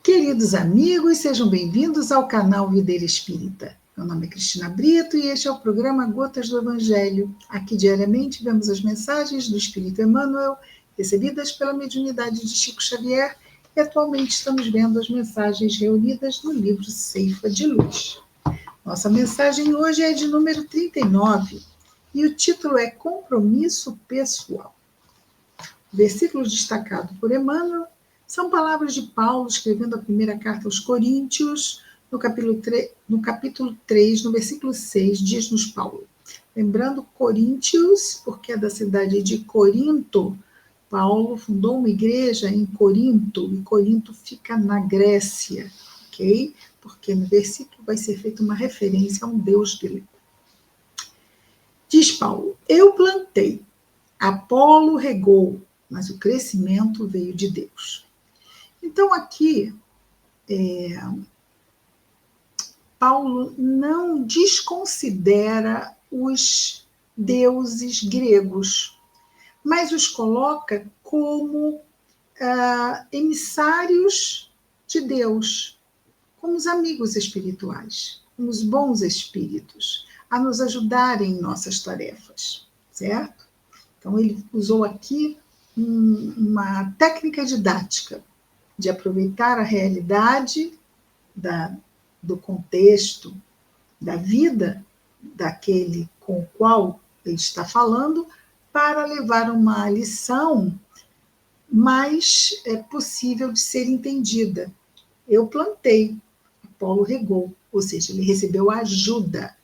Queridos amigos, sejam bem-vindos ao canal Videira Espírita. Meu nome é Cristina Brito e este é o programa Gotas do Evangelho. Aqui diariamente vemos as mensagens do Espírito Emmanuel, recebidas pela mediunidade de Chico Xavier, e atualmente estamos vendo as mensagens reunidas no livro Ceifa de Luz. Nossa mensagem hoje é de número 39 e o título é Compromisso Pessoal. O versículo destacado por Emmanuel são palavras de Paulo escrevendo a primeira carta aos Coríntios, no capítulo 3, no versículo 6, diz-nos Paulo. Lembrando Coríntios, porque é da cidade de Corinto. Paulo fundou uma igreja em Corinto, e Corinto fica na Grécia, ok? Porque no versículo vai ser feita uma referência a um deus grego. Diz Paulo, eu plantei, Apolo regou, mas o crescimento veio de Deus. Então, aqui, Paulo não desconsidera os deuses gregos, mas os coloca como emissários de Deus, como os amigos espirituais, como os bons espíritos, a nos ajudarem em nossas tarefas, certo? Então, ele usou aqui uma técnica didática de aproveitar a realidade do contexto, da vida daquele com o qual ele está falando, para levar uma lição mais possível de ser entendida. Eu plantei, Apolo regou, ou seja, ele recebeu a ajuda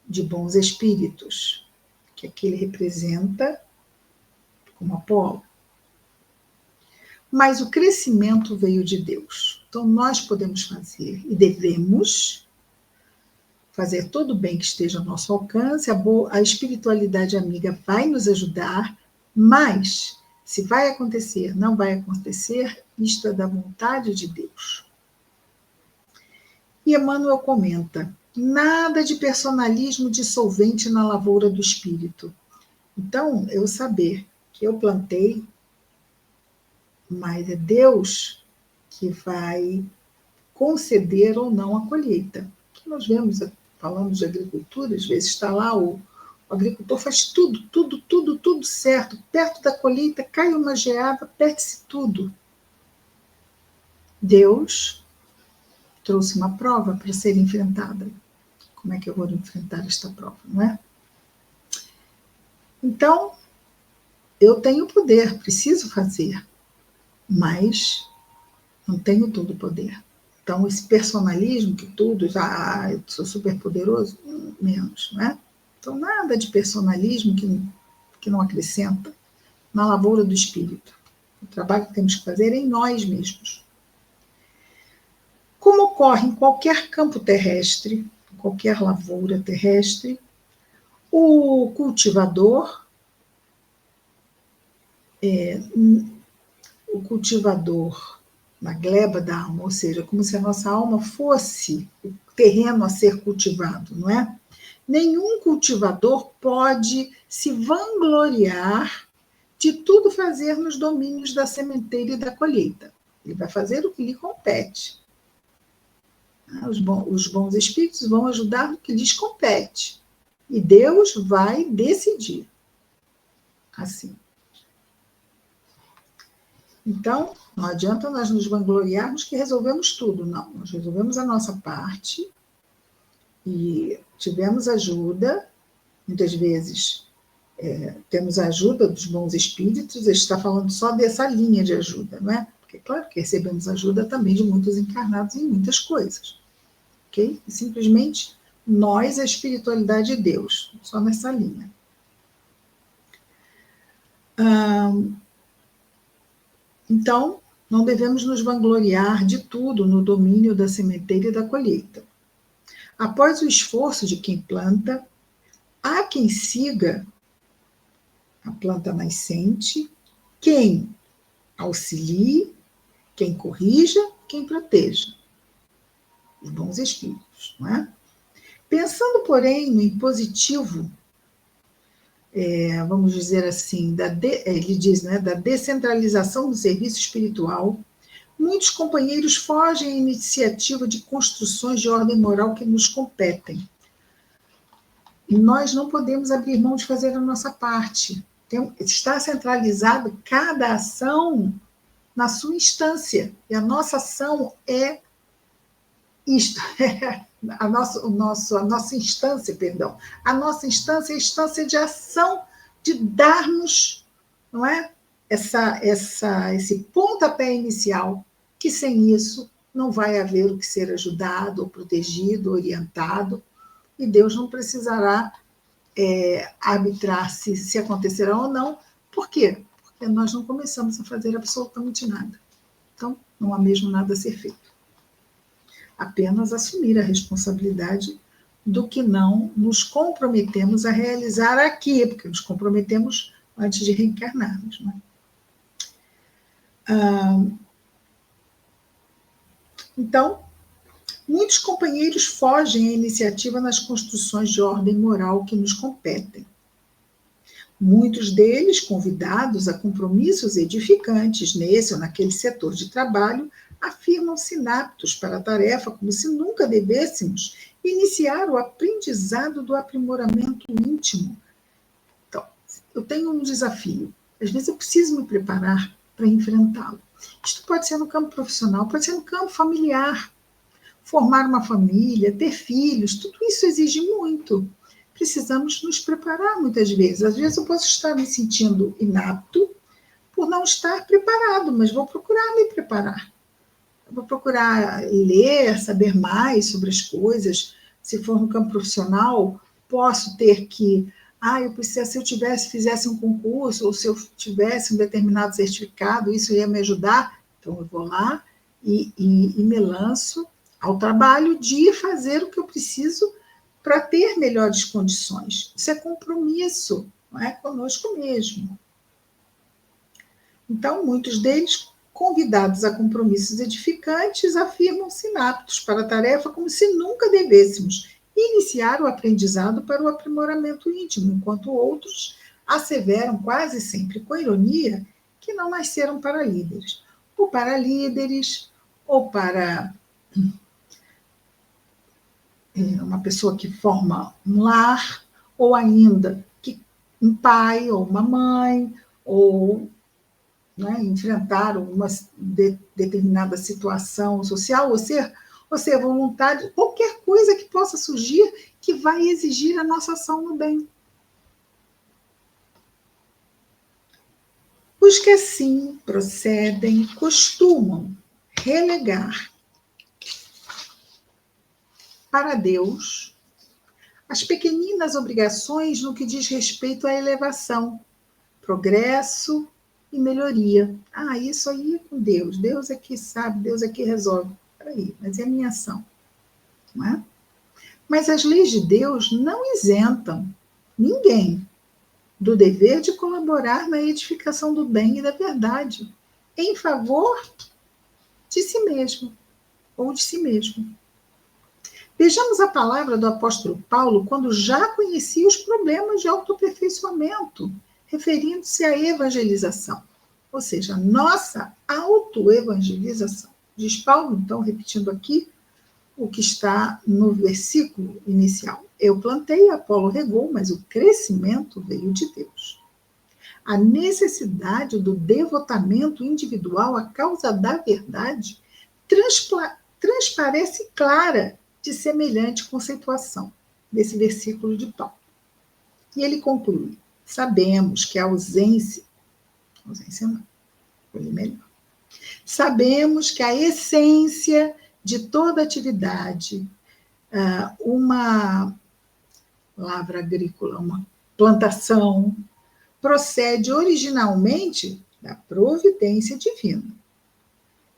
de bons espíritos, que aqui ele representa como Apolo. Mas o crescimento veio de Deus. Então, nós podemos fazer e devemos fazer todo o bem que esteja ao nosso alcance, a espiritualidade amiga vai nos ajudar, mas se vai acontecer, não vai acontecer, isto é da vontade de Deus. E Emmanuel comenta, nada de personalismo dissolvente na lavoura do espírito. Então, eu saber que eu plantei, mas é Deus que vai conceder ou não a colheita. Nós vemos, falamos de agricultura, às vezes está lá o agricultor faz tudo certo. Perto da colheita cai uma geada, perde-se tudo. Deus trouxe uma prova para ser enfrentada. Como é que eu vou enfrentar esta prova, não é? Então, eu tenho poder, preciso fazer, mas não tenho todo o poder. Então, esse personalismo que tudo, já eu sou super poderoso, menos, não é? Então, nada de personalismo que não acrescenta na lavoura do espírito. O trabalho que temos que fazer é em nós mesmos. Como ocorre em qualquer campo terrestre, qualquer lavoura terrestre, o cultivador na gleba da alma, ou seja, como se a nossa alma fosse o terreno a ser cultivado, não é? Nenhum cultivador pode se vangloriar de tudo fazer nos domínios da sementeira e da colheita. Ele vai fazer o que lhe compete. Os bons espíritos vão ajudar no que lhes compete. E Deus vai decidir. Assim. Então, não adianta nós nos vangloriarmos que resolvemos tudo, não. Nós resolvemos a nossa parte e tivemos ajuda, muitas vezes temos a ajuda dos bons espíritos, ele está falando só dessa linha de ajuda, não é? Porque, claro, que recebemos ajuda também de muitos encarnados em muitas coisas, ok? E simplesmente nós, a espiritualidade de Deus, só nessa linha. Então, não devemos nos vangloriar de tudo no domínio da sementeira e da colheita. Após o esforço de quem planta, há quem siga a planta nascente, quem auxilie, quem corrija, quem proteja. Os bons espíritos, não é? Pensando, porém, no impositivo, vamos dizer assim, ele diz, né, da descentralização do serviço espiritual, Muitos companheiros fogem à iniciativa de construções de ordem moral que nos competem. E nós não podemos abrir mão de fazer a nossa parte. Está centralizado cada ação na sua instância. E a nossa ação é isto, a nossa instância, perdão. A nossa instância é a instância de ação, de darmos, não é? Esse pontapé inicial, que sem isso não vai haver o que ser ajudado, ou protegido, orientado, e Deus não precisará arbitrar se acontecerá ou não. Por quê? Porque nós não começamos a fazer absolutamente nada. Então, não há mesmo nada a ser feito. Apenas assumir a responsabilidade do que não nos comprometemos a realizar aqui, porque nos comprometemos antes de reencarnarmos. Não é? Então, muitos companheiros fogem à iniciativa nas construções de ordem moral que nos competem. Muitos deles, convidados a compromissos edificantes nesse ou naquele setor de trabalho, afirmam-se inaptos para a tarefa, como se nunca devêssemos iniciar o aprendizado do aprimoramento íntimo. Então, eu tenho um desafio. Às vezes eu preciso me preparar para enfrentá-lo. Isto pode ser no campo profissional, pode ser no campo familiar. Formar uma família, ter filhos, tudo isso exige muito. Precisamos nos preparar muitas vezes. Às vezes eu posso estar me sentindo inapto por não estar preparado, mas vou procurar me preparar. Vou procurar ler, saber mais sobre as coisas. Se for no campo profissional, posso ter que... eu preciso, se eu fizesse um concurso, ou se eu tivesse um determinado certificado, isso ia me ajudar. Então, eu vou lá e me lanço ao trabalho de fazer o que eu preciso para ter melhores condições. Isso é compromisso, não é? Conosco mesmo. Então, muitos deles, convidados a compromissos edificantes, afirmam-se inaptos para a tarefa como se nunca devêssemos iniciar o aprendizado para o aprimoramento íntimo, enquanto outros asseveram quase sempre com ironia que não nasceram para líderes, ou para uma pessoa que forma um lar, ou ainda um pai ou uma mãe, ou enfrentar uma determinada situação social, ou ser voluntário, qualquer coisa que possa surgir que vai exigir a nossa ação no bem. Os que assim procedem costumam relegar para Deus as pequeninas obrigações no que diz respeito à elevação, progresso e melhoria. Isso aí é com Deus. Deus é que sabe, Deus é que resolve. Peraí, mas é a minha ação. Não é? Mas as leis de Deus não isentam ninguém do dever de colaborar na edificação do bem e da verdade, em favor de si mesmo, ou de si mesmo. Vejamos a palavra do apóstolo Paulo quando já conhecia os problemas de autoaperfeiçoamento, referindo-se à evangelização, ou seja, a nossa autoevangelização. Diz Paulo, então, repetindo aqui o que está no versículo inicial. Eu plantei, Apolo regou, mas o crescimento veio de Deus. A necessidade do devotamento individual à causa da verdade transparece clara de semelhante conceituação desse versículo de Paulo. E ele conclui: sabemos que a ausência não, vou ler melhor. Sabemos que a essência de toda atividade, uma lavra agrícola, uma plantação, procede originalmente da providência divina.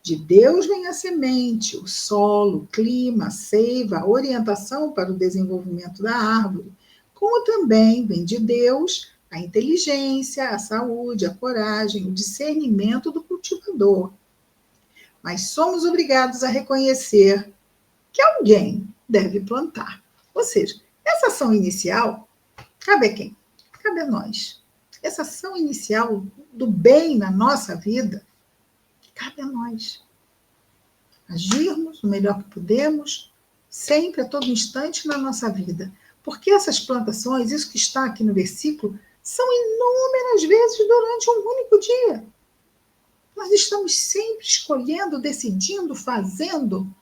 De Deus vem a semente, o solo, o clima, a seiva, a orientação para o desenvolvimento da árvore, como também vem de Deus a inteligência, a saúde, a coragem, o discernimento do cultivador. Mas somos obrigados a reconhecer que alguém deve plantar. Ou seja, essa ação inicial, cabe a quem? Cabe a nós. Essa ação inicial do bem na nossa vida, cabe a nós. agirmos o melhor que podemos, sempre, a todo instante na nossa vida. Porque essas plantações, isso que está aqui no versículo, são inúmeras vezes durante um único dia. Nós estamos sempre escolhendo, decidindo, fazendo.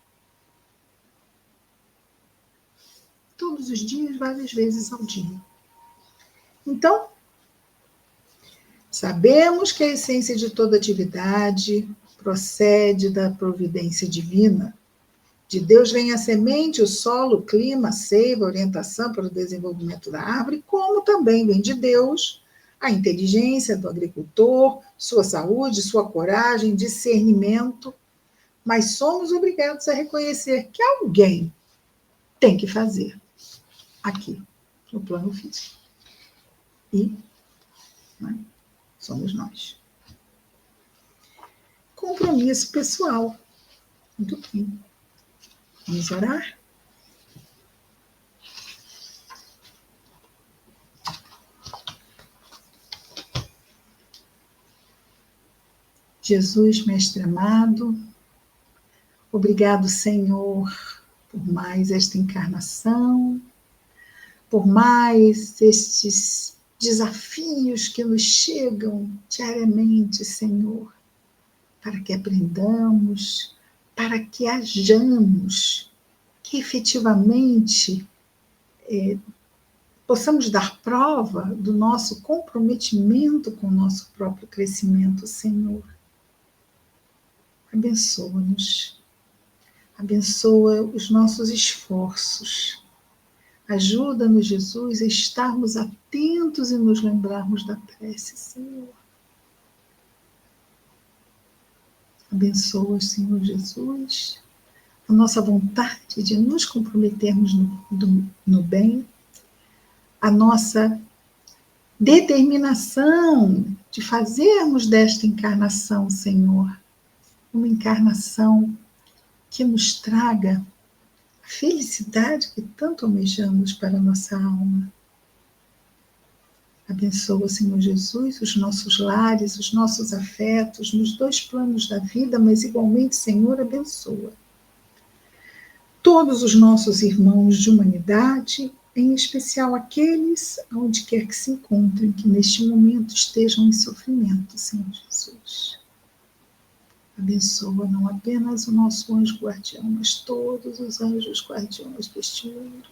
Todos os dias, várias vezes ao dia. Então, sabemos que a essência de toda atividade procede da providência divina. De Deus vem a semente, o solo, o clima, a seiva, a orientação para o desenvolvimento da árvore, como também vem de Deus a inteligência do agricultor, sua saúde, sua coragem, discernimento. Mas somos obrigados a reconhecer que alguém tem que fazer aqui, no plano físico. E somos nós. Compromisso pessoal. Muito bem. Vamos orar? Jesus, Mestre amado, obrigado, Senhor, por mais esta encarnação, por mais estes desafios que nos chegam diariamente, Senhor, para que aprendamos, para que hajamos, que efetivamente possamos dar prova do nosso comprometimento com o nosso próprio crescimento, Senhor. Abençoa-nos, abençoa os nossos esforços. Ajuda-nos, Jesus, a estarmos atentos e nos lembrarmos da prece, Senhor. Abençoa, Senhor Jesus, a nossa vontade de nos comprometermos no bem, a nossa determinação de fazermos desta encarnação, Senhor, uma encarnação que nos traga a felicidade que tanto almejamos para a nossa alma. Abençoa, Senhor Jesus, os nossos lares, os nossos afetos, nos dois planos da vida, mas igualmente, Senhor, abençoa todos os nossos irmãos de humanidade, em especial aqueles, onde quer que se encontrem, que neste momento estejam em sofrimento, Senhor Jesus. Abençoa não apenas o nosso anjo guardião, mas todos os anjos guardiões deste mundo,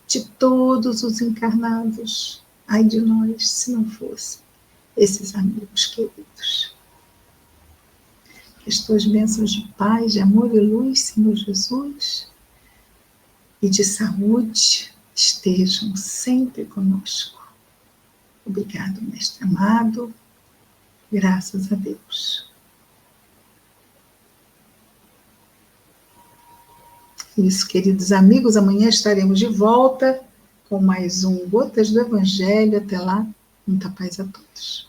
de todos os encarnados. Ai de nós, se não fossem esses amigos queridos. Que as tuas bênçãos de paz, de amor e luz, Senhor Jesus, e de saúde estejam sempre conosco. Obrigado, Mestre amado. Graças a Deus. Isso, queridos amigos, amanhã estaremos de volta com mais um Gotas do Evangelho. Até lá, muita paz a todos.